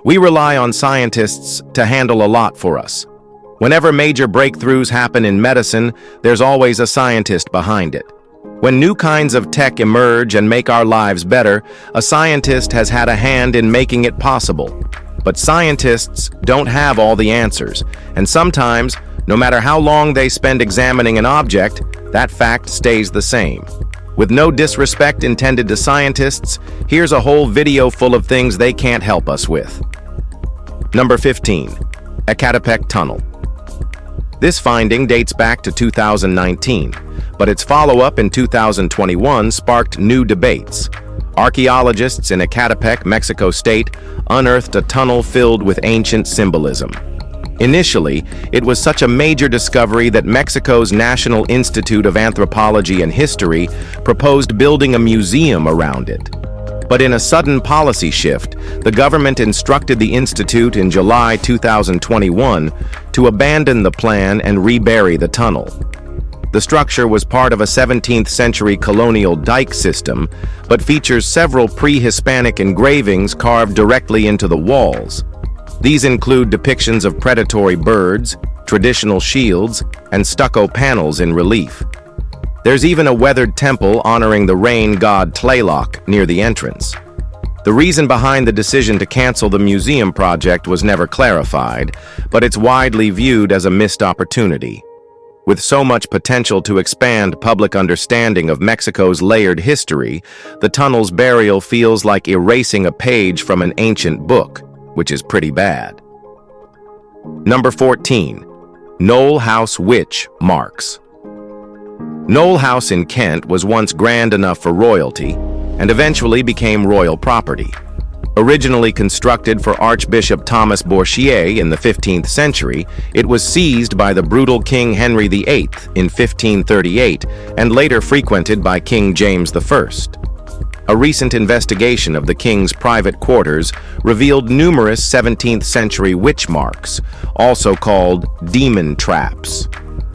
We rely on scientists to handle a lot for us. Whenever major breakthroughs happen in medicine, there's always a scientist behind it. When new kinds of tech emerge and make our lives better, a scientist has had a hand in making it possible. But scientists don't have all the answers, and sometimes, no matter how long they spend examining an object, that fact stays the same. With no disrespect intended to scientists, here's a whole video full of things they can't help us with. Number 15. Ecatepec Tunnel. This finding dates back to 2019, but its follow-up in 2021 sparked new debates. Archaeologists in Ecatepec, Mexico State, unearthed a tunnel filled with ancient symbolism. Initially, it was such a major discovery that Mexico's National Institute of Anthropology and History proposed building a museum around it. But in a sudden policy shift, the government instructed the institute in July 2021 to abandon the plan and rebury the tunnel. The structure was part of a 17th century colonial dike system, but features several pre-Hispanic engravings carved directly into the walls. These include depictions of predatory birds, traditional shields, and stucco panels in relief. There's even a weathered temple honoring the rain god Tlaloc near the entrance. The reason behind the decision to cancel the museum project was never clarified, but it's widely viewed as a missed opportunity. With so much potential to expand public understanding of Mexico's layered history, the tunnel's burial feels like erasing a page from an ancient book, which is pretty bad. Number 14. Knole House Witch Marks. Knole House in Kent was once grand enough for royalty and eventually became royal property. Originally constructed for Archbishop Thomas Bourchier in the 15th century, it was seized by the brutal King Henry VIII in 1538 and later frequented by King James I. A recent investigation of the king's private quarters revealed numerous 17th century witch marks, also called demon traps.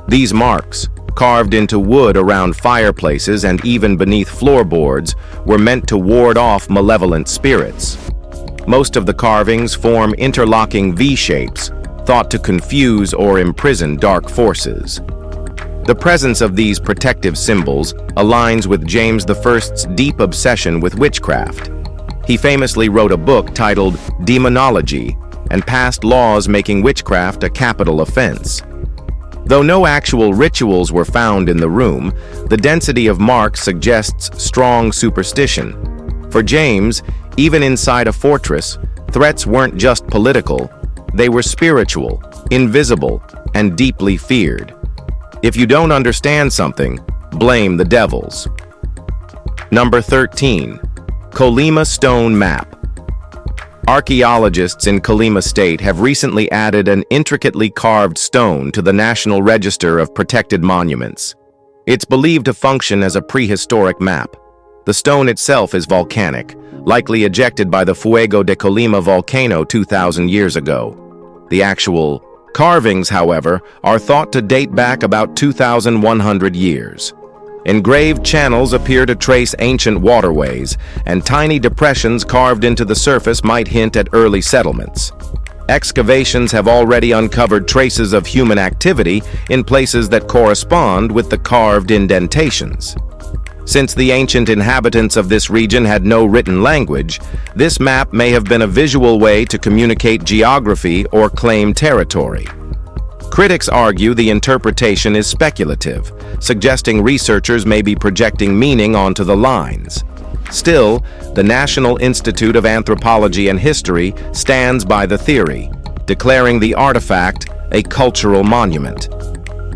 These marks, carved into wood around fireplaces and even beneath floorboards, were meant to ward off malevolent spirits. Most of the carvings form interlocking V-shapes, thought to confuse or imprison dark forces. The presence of these protective symbols aligns with James I's deep obsession with witchcraft. He famously wrote a book titled Demonology and passed laws making witchcraft a capital offense. Though no actual rituals were found in the room, the density of marks suggests strong superstition. For James, even inside a fortress, threats weren't just political, they were spiritual, invisible, and deeply feared. If you don't understand something, blame the devils. Number 13. Colima Stone Map. Archaeologists in Colima State have recently added an intricately carved stone to the National Register of Protected Monuments. It's believed to function as a prehistoric map. The stone itself is volcanic, likely ejected by the Fuego de Colima volcano 2,000 years ago. The actual carvings, however, are thought to date back about 2,100 years. Engraved channels appear to trace ancient waterways, and tiny depressions carved into the surface might hint at early settlements. Excavations have already uncovered traces of human activity in places that correspond with the carved indentations. Since the ancient inhabitants of this region had no written language, this map may have been a visual way to communicate geography or claim territory. Critics argue the interpretation is speculative, suggesting researchers may be projecting meaning onto the lines. Still, the National Institute of Anthropology and History stands by the theory, declaring the artifact a cultural monument.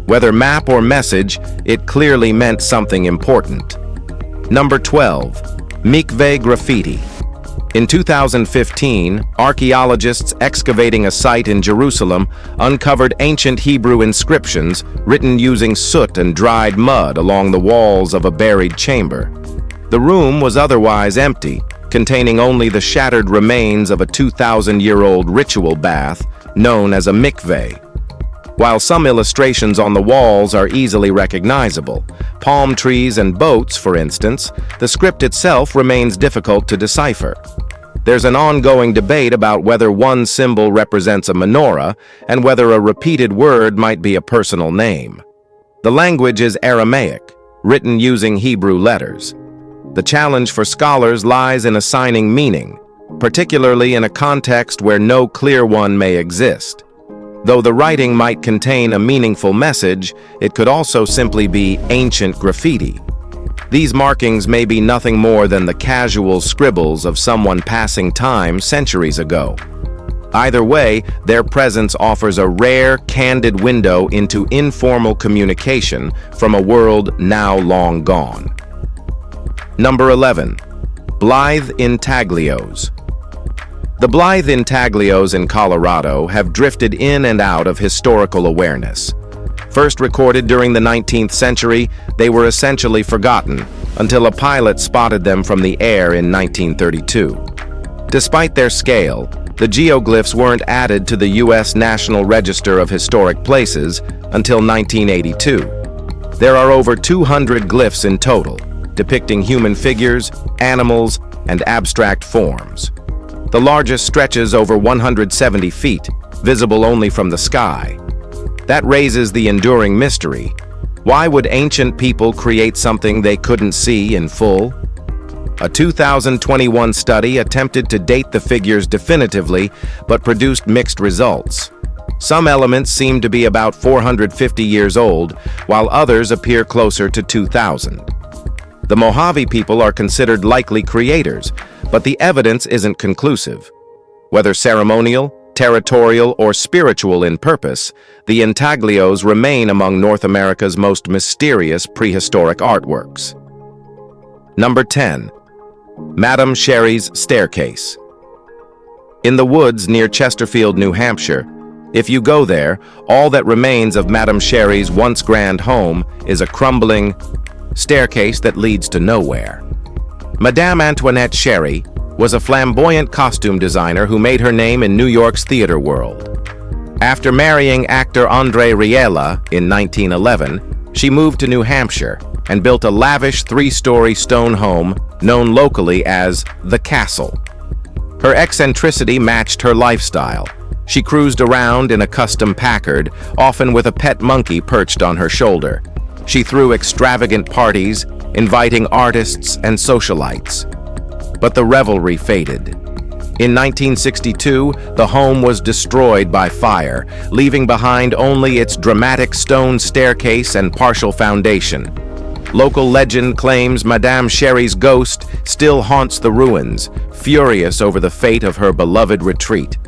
Whether map or message, it clearly meant something important. Number 12. Mikveh Graffiti. In 2015, archaeologists excavating a site in Jerusalem uncovered ancient Hebrew inscriptions written using soot and dried mud along the walls of a buried chamber. The room was otherwise empty, containing only the shattered remains of a 2,000-year-old ritual bath known as a mikveh. While some illustrations on the walls are easily recognizable, palm trees and boats, for instance, the script itself remains difficult to decipher. There's an ongoing debate about whether one symbol represents a menorah and whether a repeated word might be a personal name. The language is Aramaic, written using Hebrew letters. The challenge for scholars lies in assigning meaning, particularly in a context where no clear one may exist. Though the writing might contain a meaningful message, it could also simply be ancient graffiti. These markings may be nothing more than the casual scribbles of someone passing time centuries ago. Either way, their presence offers a rare, candid window into informal communication from a world now long gone. Number 11. Blythe intaglios. The Blythe intaglios in Colorado have drifted in and out of historical awareness. First recorded during the 19th century, they were essentially forgotten until a pilot spotted them from the air in 1932. Despite their scale, the geoglyphs weren't added to the U.S. National Register of Historic Places until 1982. There are over 200 glyphs in total, depicting human figures, animals, and abstract forms. The largest stretches over 170 feet, visible only from the sky. That raises the enduring mystery. Why would ancient people create something they couldn't see in full? A 2021 study attempted to date the figures definitively, but produced mixed results. Some elements seem to be about 450 years old, while others appear closer to 2000. The Mojave people are considered likely creators, but the evidence isn't conclusive. Whether ceremonial, territorial, or spiritual in purpose, the intaglios remain among North America's most mysterious prehistoric artworks. Number 10. Madame Sherry's Staircase. In the woods near Chesterfield, New Hampshire, if you go there, all that remains of Madame Sherry's once grand home is a crumbling staircase that leads to nowhere. Madame Antoinette Sherry was a flamboyant costume designer who made her name in New York's theater world. After marrying actor André Riella in 1911, she moved to New Hampshire and built a lavish 3-story stone home known locally as the Castle. Her eccentricity matched her lifestyle. She cruised around in a custom Packard, often with a pet monkey perched on her shoulder. She threw extravagant parties, inviting artists and socialites. But the revelry faded. In 1962, the home was destroyed by fire, leaving behind only its dramatic stone staircase and partial foundation. Local legend claims Madame Sherry's ghost still haunts the ruins, furious over the fate of her beloved retreat.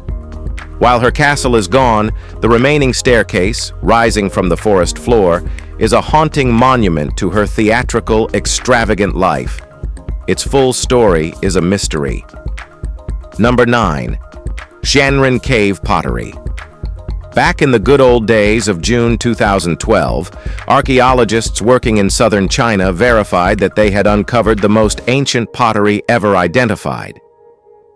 While her castle is gone, the remaining staircase, rising from the forest floor, is a haunting monument to her theatrical, extravagant life. Its full story is a mystery. Number 9. Jianren Cave Pottery. Back in the good old days of June 2012, archaeologists working in southern China verified that they had uncovered the most ancient pottery ever identified.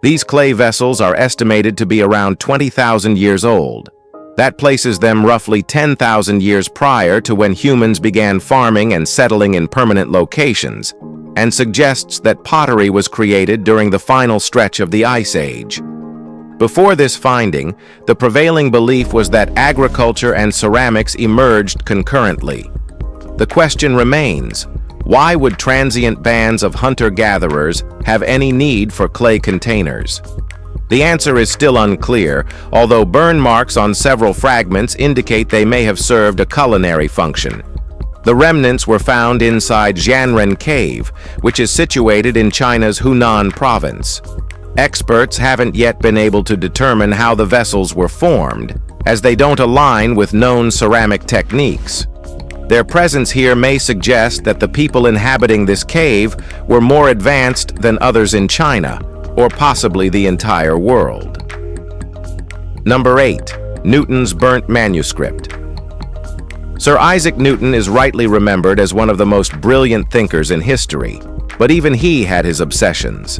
These clay vessels are estimated to be around 20,000 years old. That places them roughly 10,000 years prior to when humans began farming and settling in permanent locations, and suggests that pottery was created during the final stretch of the Ice Age. Before this finding, the prevailing belief was that agriculture and ceramics emerged concurrently. The question remains, why would transient bands of hunter-gatherers have any need for clay containers? The answer is still unclear, although burn marks on several fragments indicate they may have served a culinary function. The remnants were found inside Jianren Cave, which is situated in China's Hunan province. Experts haven't yet been able to determine how the vessels were formed, as they don't align with known ceramic techniques. Their presence here may suggest that the people inhabiting this cave were more advanced than others in China, or possibly the entire world. Number 8. Newton's burnt manuscript. Sir Isaac Newton is rightly remembered as one of the most brilliant thinkers in history, but even he had his obsessions.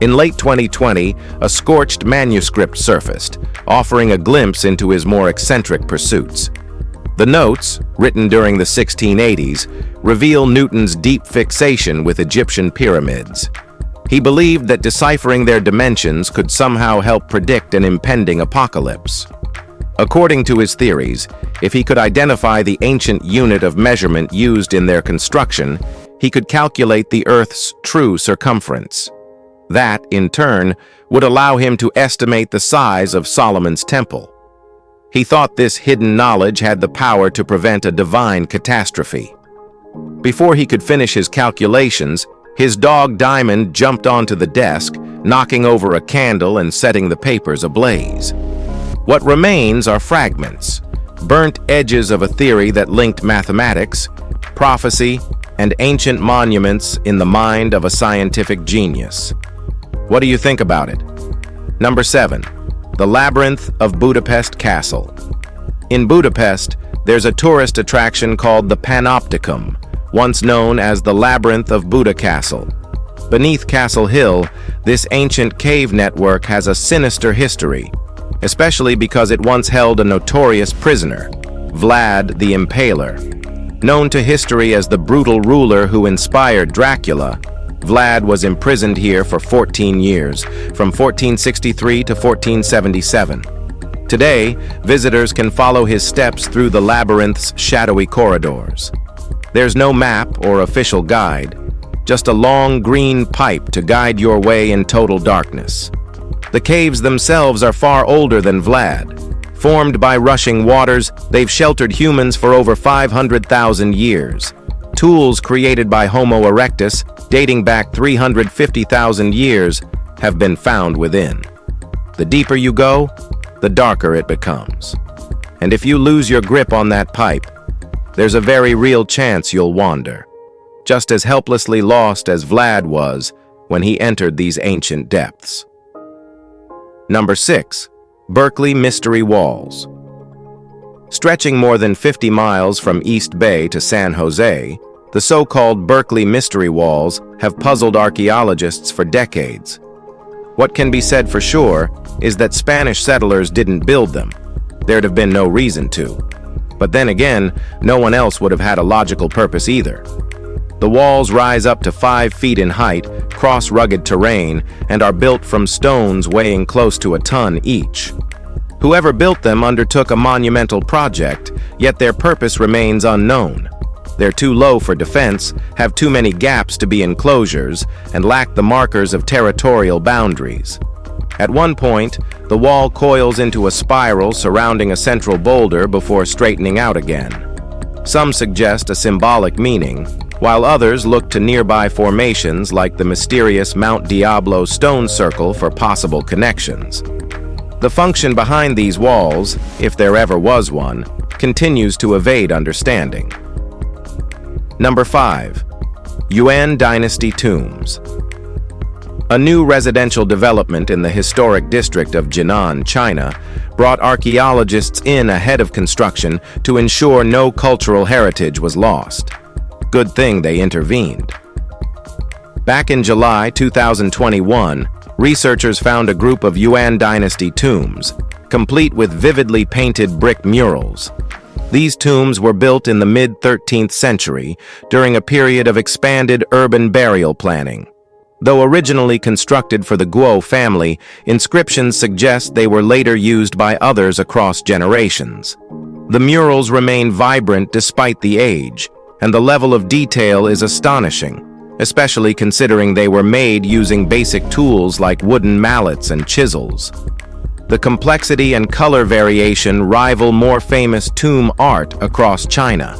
In late 2020, a scorched manuscript surfaced, offering a glimpse into his more eccentric pursuits. The notes, written during the 1680s, reveal Newton's deep fixation with Egyptian pyramids. He believed that deciphering their dimensions could somehow help predict an impending apocalypse. According to his theories, if he could identify the ancient unit of measurement used in their construction, he could calculate the Earth's true circumference. That, in turn, would allow him to estimate the size of Solomon's temple. He thought this hidden knowledge had the power to prevent a divine catastrophe. Before he could finish his calculations, his dog Diamond jumped onto the desk, knocking over a candle and setting the papers ablaze. What remains are fragments, burnt edges of a theory that linked mathematics, prophecy, and ancient monuments in the mind of a scientific genius. What do you think about it? Number 7. The Labyrinth of Budapest Castle. In Budapest, there's a tourist attraction called the Panopticum, once known as the Labyrinth of Buda Castle. Beneath Castle Hill, this ancient cave network has a sinister history, especially because it once held a notorious prisoner, Vlad the Impaler. Known to history as the brutal ruler who inspired Dracula, Vlad was imprisoned here for 14 years, from 1463 to 1477. Today, visitors can follow his steps through the labyrinth's shadowy corridors. There's no map or official guide, just a long green pipe to guide your way in total darkness. The caves themselves are far older than Vlad. Formed by rushing waters, they've sheltered humans for over 500,000 years. Tools created by Homo erectus, dating back 350,000 years, have been found within. The deeper you go, the darker it becomes. And if you lose your grip on that pipe, there's a very real chance you'll wander, just as helplessly lost as Vlad was when he entered these ancient depths. Number 6. Berkeley Mystery Walls. Stretching more than 50 miles from East Bay to San Jose, the so-called Berkeley Mystery Walls have puzzled archaeologists for decades. What can be said for sure is that Spanish settlers didn't build them. There'd have been no reason to. But then again, no one else would have had a logical purpose either. The walls rise up to 5 feet in height, cross rugged terrain, and are built from stones weighing close to a ton each. Whoever built them undertook a monumental project, yet their purpose remains unknown. They're too low for defense, have too many gaps to be enclosures, and lack the markers of territorial boundaries. At one point, the wall coils into a spiral surrounding a central boulder before straightening out again. Some suggest a symbolic meaning, while others look to nearby formations like the mysterious Mount Diablo stone circle for possible connections. The function behind these walls, if there ever was one, continues to evade understanding. Number 5. Yuan Dynasty Tombs. A new residential development in the historic district of Jinan, China, brought archaeologists in ahead of construction to ensure no cultural heritage was lost. Good thing they intervened. Back in July 2021, researchers found a group of Yuan Dynasty tombs, complete with vividly painted brick murals. These tombs were built in the mid-13th century during a period of expanded urban burial planning. Though originally constructed for the Guo family, inscriptions suggest they were later used by others across generations. The murals remain vibrant despite the age, and the level of detail is astonishing, especially considering they were made using basic tools like wooden mallets and chisels. The complexity and color variation rival more famous tomb art across China.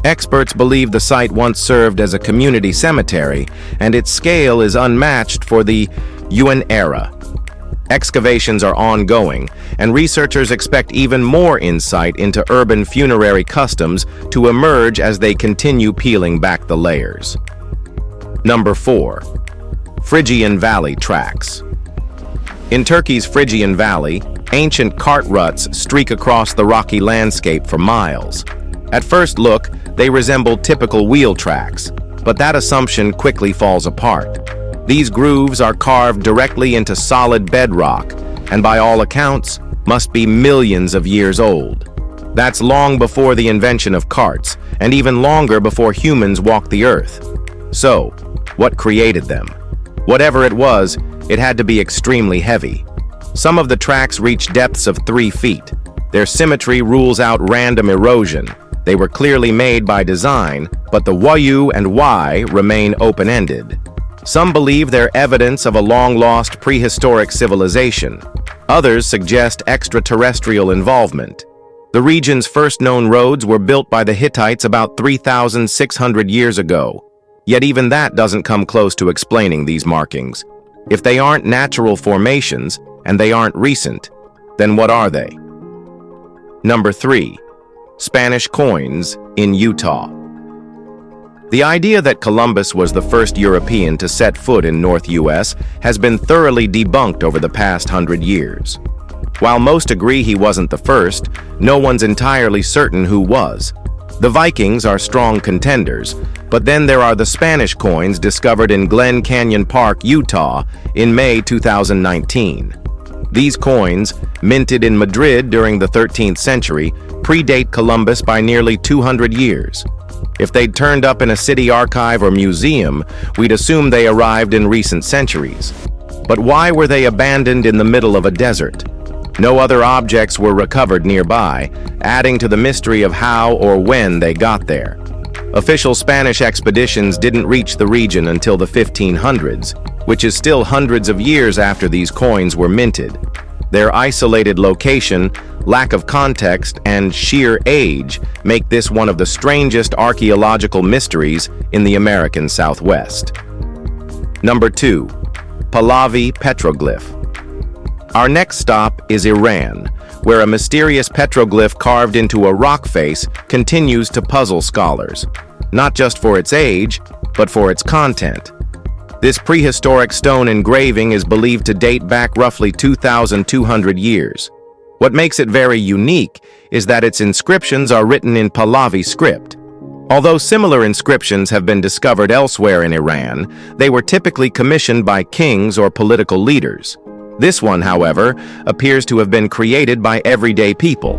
Experts believe the site once served as a community cemetery, and its scale is unmatched for the Yuan era. Excavations are ongoing, and researchers expect even more insight into urban funerary customs to emerge as they continue peeling back the layers. Number 4. Phrygian Valley Tracks. In Turkey's Phrygian Valley, ancient cart ruts streak across the rocky landscape for miles. At first look, they resemble typical wheel tracks, but that assumption quickly falls apart. These grooves are carved directly into solid bedrock, and by all accounts, must be millions of years old. That's long before the invention of carts, and even longer before humans walked the earth. So, what created them? Whatever it was, it had to be extremely heavy. Some of the tracks reached depths of 3 feet. Their symmetry rules out random erosion. They were clearly made by design, but the why and why remain open-ended. Some believe they're evidence of a long-lost prehistoric civilization. Others suggest extraterrestrial involvement. The region's first known roads were built by the Hittites about 3,600 years ago. Yet even that doesn't come close to explaining these markings. If they aren't natural formations, and they aren't recent, then what are they? Number 3. Spanish coins in Utah. The idea that Columbus was the first European to set foot in North US has been thoroughly debunked over the past 100 years. While most agree he wasn't the first, no one's entirely certain who was. The Vikings are strong contenders, but then there are the Spanish coins discovered in Glen Canyon Park, Utah, in May 2019. These coins, minted in Madrid during the 13th century, predate Columbus by nearly 200 years. If they'd turned up in a city archive or museum, we'd assume they arrived in recent centuries. But why were they abandoned in the middle of a desert? No other objects were recovered nearby, adding to the mystery of how or when they got there. Official Spanish expeditions didn't reach the region until the 1500s, which is still hundreds of years after these coins were minted. Their isolated location, lack of context, and sheer age make this one of the strangest archaeological mysteries in the American Southwest. Number 2. Pahlavi petroglyph. Our next stop is Iran, where a mysterious petroglyph carved into a rock face continues to puzzle scholars, not just for its age, but for its content. This prehistoric stone engraving is believed to date back roughly 2,200 years. What makes it very unique is that its inscriptions are written in Pahlavi script. Although similar inscriptions have been discovered elsewhere in Iran, they were typically commissioned by kings or political leaders. This one, however, appears to have been created by everyday people.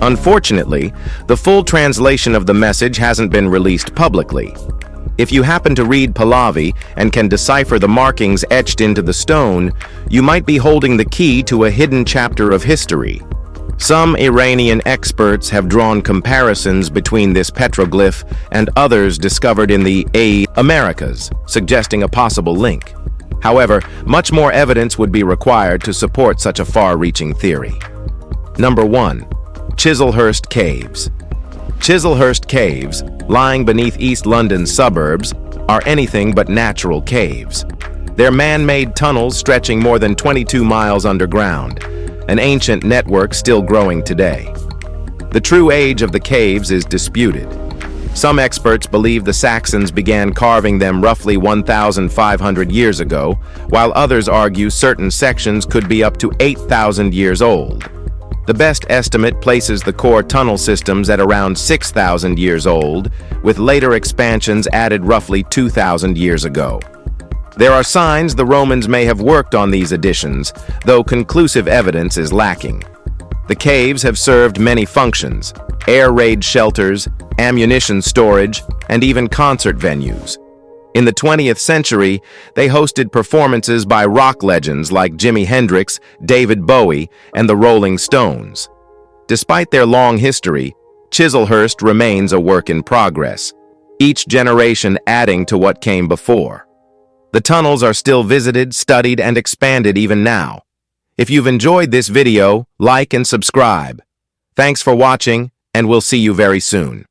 Unfortunately, the full translation of the message hasn't been released publicly. If you happen to read Pahlavi and can decipher the markings etched into the stone, you might be holding the key to a hidden chapter of history. Some Iranian experts have drawn comparisons between this petroglyph and others discovered in the Americas, suggesting a possible link. However, much more evidence would be required to support such a far-reaching theory. Number 1. Chislehurst Caves. Chislehurst Caves, lying beneath East London's suburbs, are anything but natural caves. They're man-made tunnels stretching more than 22 miles underground, an ancient network still growing today. The true age of the caves is disputed. Some experts believe the Saxons began carving them roughly 1,500 years ago, while others argue certain sections could be up to 8,000 years old. The best estimate places the core tunnel systems at around 6,000 years old, with later expansions added roughly 2,000 years ago. There are signs the Romans may have worked on these additions, though conclusive evidence is lacking. The caves have served many functions: air raid shelters, ammunition storage, and even concert venues. In the 20th century, they hosted performances by rock legends like Jimi Hendrix, David Bowie, and the Rolling Stones. Despite their long history, Chislehurst remains a work in progress, each generation adding to what came before. The tunnels are still visited, studied, and expanded even now. If you've enjoyed this video, like and subscribe. Thanks for watching, and we'll see you very soon.